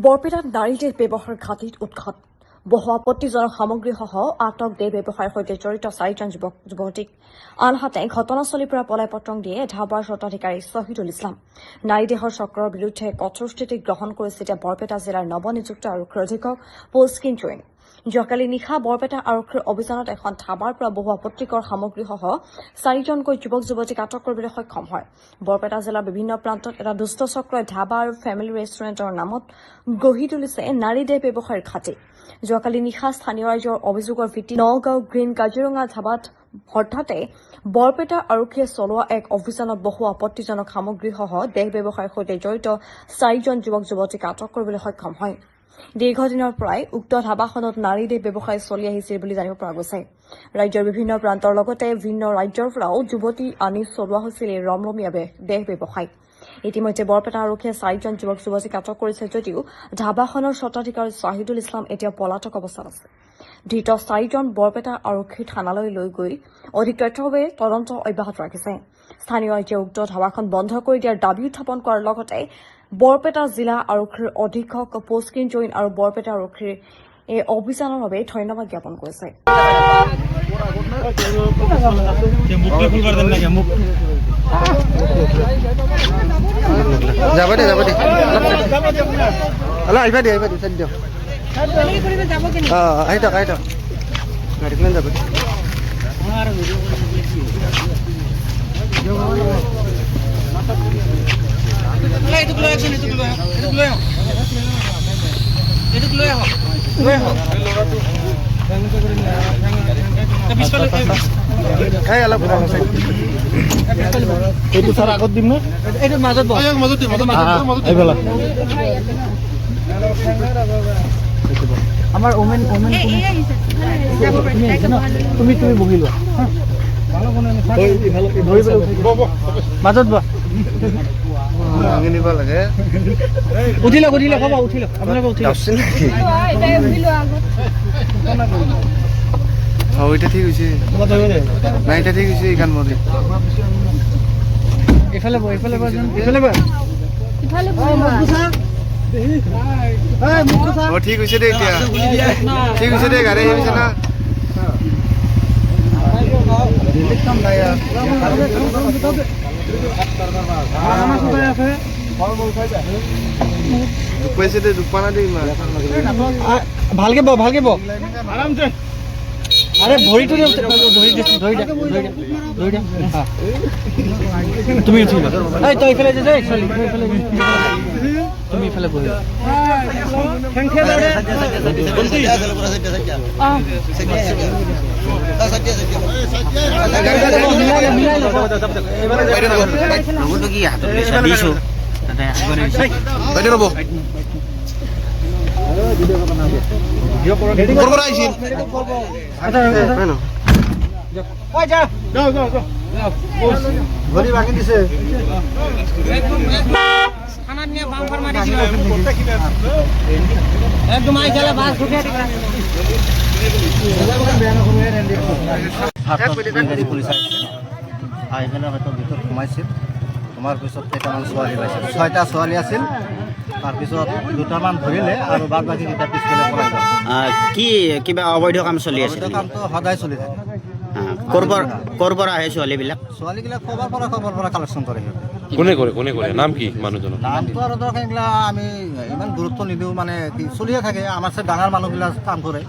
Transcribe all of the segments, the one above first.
বৰপেটাত নাৰী দেহ ব্যৱসায়ৰ ঘাটিত উৎখাত বহু আপত্তিজনক সামগ্ৰীসহ আটক দেহ ব্যৱসায়ৰ সৈতে জড়িত 4জন যুৱক যুৱতীক আনহাতে ঘটনাস্থলীৰ পৰা পলাই পত্ৰং দিয়ে ধাবাৰ স্বত্বাধিকাৰী শ্বহীদুল ইছলাম নাৰী দেহৰ চক্ৰৰ বিৰুদ্ধে কঠোৰ স্থিতি গ্ৰহণ কৰিছে এতিয়া বৰপেটা জিলাৰ নৱনিযুক্ত আৰক্ষী অধীক্ষক পলস্কিন জৈন যোৱাকালি নিশা বৰপেটা আৰক্ষীৰ অভিযানত এখন ধাবাৰ পৰা বহু আপত্তিকৰ সামগ্ৰীসহ 4জনকৈ যুৱক যুৱতীক আটক কৰিবলৈ সক্ষম হয় বৰপেটা জিলাৰ বিভিন্ন প্ৰান্তত এটা দুষ্ট চক্ৰই ধাবা আৰু ফেমিলি ৰেষ্টুৰেণ্টৰ নামত গঢ়ি তুলিছে নাৰী দেহ ব্যৱসায়ৰ ঘাটি যোৱাকালি নিশা স্থানীয় ৰাইজৰ অভিযোগৰ ভিত্তিত নগাঁও গ্ৰীণ কাজিৰঙা ধাবাত হঠাতে বৰপেটা আৰক্ষীয়ে চলোৱা এক অভিযানত বহু আপত্তিজনক সামগ্ৰীসহ দেহ ব্যৱসায়ৰ সৈতে জড়িত 4জন যুৱক যুৱতীক আটক কৰিবলৈ সক্ষম হয় দীৰ্ঘদিনৰ পৰাই উক্ত ধাবাখনত নাৰী দেহ ব্যৱসায় চলি আহিছিল বুলি জানিব পৰা গৈছে ৰাজ্যৰ বিভিন্ন প্ৰান্তৰ লগতে ভিন্ন ৰাজ্যৰ পৰাও যুৱতী আনি চলোৱা হৈছিল এই ৰমৰমীয়া দেহ ব্যৱসায় ইতিমধ্যে বৰপেটা আৰক্ষীয়ে 4জন যুৱক যুৱতীক আটক কৰিছে যদিও ধাবাখনৰ স্বত্বাধিকাৰী শ্বহীদুল ইছলাম এতিয়া পলাতক অৱস্থাত আছে ধৃত 4জন বৰপেটা আৰক্ষীৰ থানালৈ লৈ গৈ অধিক তথ্যভাৱে তদন্ত অব্যাহত ৰাখিছে স্থানীয় ৰাজ্যে উক্ত ধাবাখন বন্ধ কৰি দিয়াৰ দাবী উত্থাপন কৰাৰ লগতে বৰপেটা জিলা আৰক্ষীৰ অধীক্ষক পলস্কিন জৈন আৰু বৰপেটা আৰক্ষীৰ এই অভিযানৰ বাবে ধন্যবাদ জ্ঞাপন কৰিছে যাব দে আলা আহিবা দে সদ্য আহি থাক গাড়ীখন যাব দে এইটো স্যার আগত দিম না এইটো মাজত আমার ওমেন তুমি বহি লোৱা মাজত বা উঠিল খাব উঠিল আপোনালোকে উঠিল ওইটা ঠিক হয়েছে না এটা ঠিক হয়েছে এখান মধ্যে এফালে ঠিক হয়েছে দে এতিয়া ঠিক হয়েছে দে গাড়ি হয়েছে না পয়সা দে দুপানা দে ভালকে বহ আরামসে আরে ভৰিটো ধৰি তুমি উঠিল তই ইফালে তুমি ইফালে বহি ঘড়ি ভাঙি দিছে ভিতৰত সোমাইছিল সোমাৰ পিছত কেইটামান ছোৱালী পাইছিল 6টা ছোৱালী আছিল তাৰপিছত 2টামান ধৰিলে আৰু বাদ বাকী কেইটা পিছফালে পলাই গ'ল কি কিবা অবৈধ কাম চলি আছে কামটো সদায় চলি থাকে ক'ৰ পৰা আহে ছোৱালীবিলাক খবৰ পৰা কালেকশ্যন কৰে কোনে কৰে নাম কি মানুহজনৰ নামটো আৰু ধৰক এইগিলা আমি ইমান গুৰুত্ব নিদিওঁ মানে কি চলিয়ে থাকে আমাৰ চে ডাঙৰ মানুহবিলাক কাম কৰে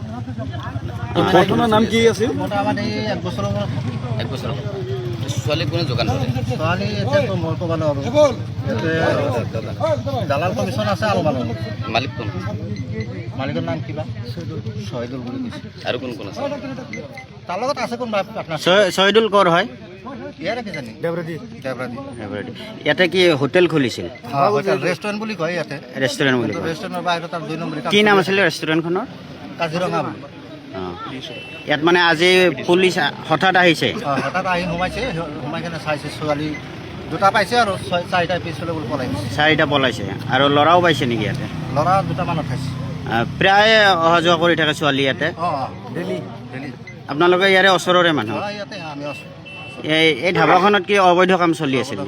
ঘটনাৰ নাম কি আছিল মোটামুটি 1 বছৰ ছোৱালী কোনে যোগান ধৰে ছোৱালী এতিয়াতো মই ক'ব নোৱাৰোঁ দালাল কমিশ্যন আছে আৰু মানুহ মালিক কোন মালিকৰ নাম কিবা শ্বহীদুল বুলি কৈছে আৰু কোন আছে তাৰ লগত আছে কোনোবা আপোনাৰ শ্বহীদুল ক'ৰ হয় ইয়াৰে কি জানি দেৱৰাদী ইয়াতে কি হোটেল খুলিছিল হোটেল ৰেষ্টুৰেণ্ট বুলি কয় ইয়াতে ৰেষ্টুৰেণ্ট বুলি ৰেষ্টুৰেণ্টৰ বাহিৰত তাৰ 2 নম্বৰ কি নাম আছিলে ৰেষ্টুৰেণ্টখনৰ কাজিৰঙা বুলি ইয়াত মানে আজি পুলিচ হঠাৎ আহিছে হঠাৎ আহি সোমাই কিনে চাইছে ছোৱালী 2টা পাইছে আৰু 4টা পিছফালে পলাই গৈছে 4টা পলাইছে আৰু ল'ৰাও পাইছে নেকি ইয়াতে ল'ৰা 2টামান উঠাইছে প্ৰায় অহা যোৱা কৰি থাকে ছোৱালী ইয়াতে ডেইলি আপোনালোকে ইয়াৰে ওচৰৰে মানুহ ইয়াতে আমি আছোঁ এই ধাবাখনত কি অবৈধ কাম চলি আছিল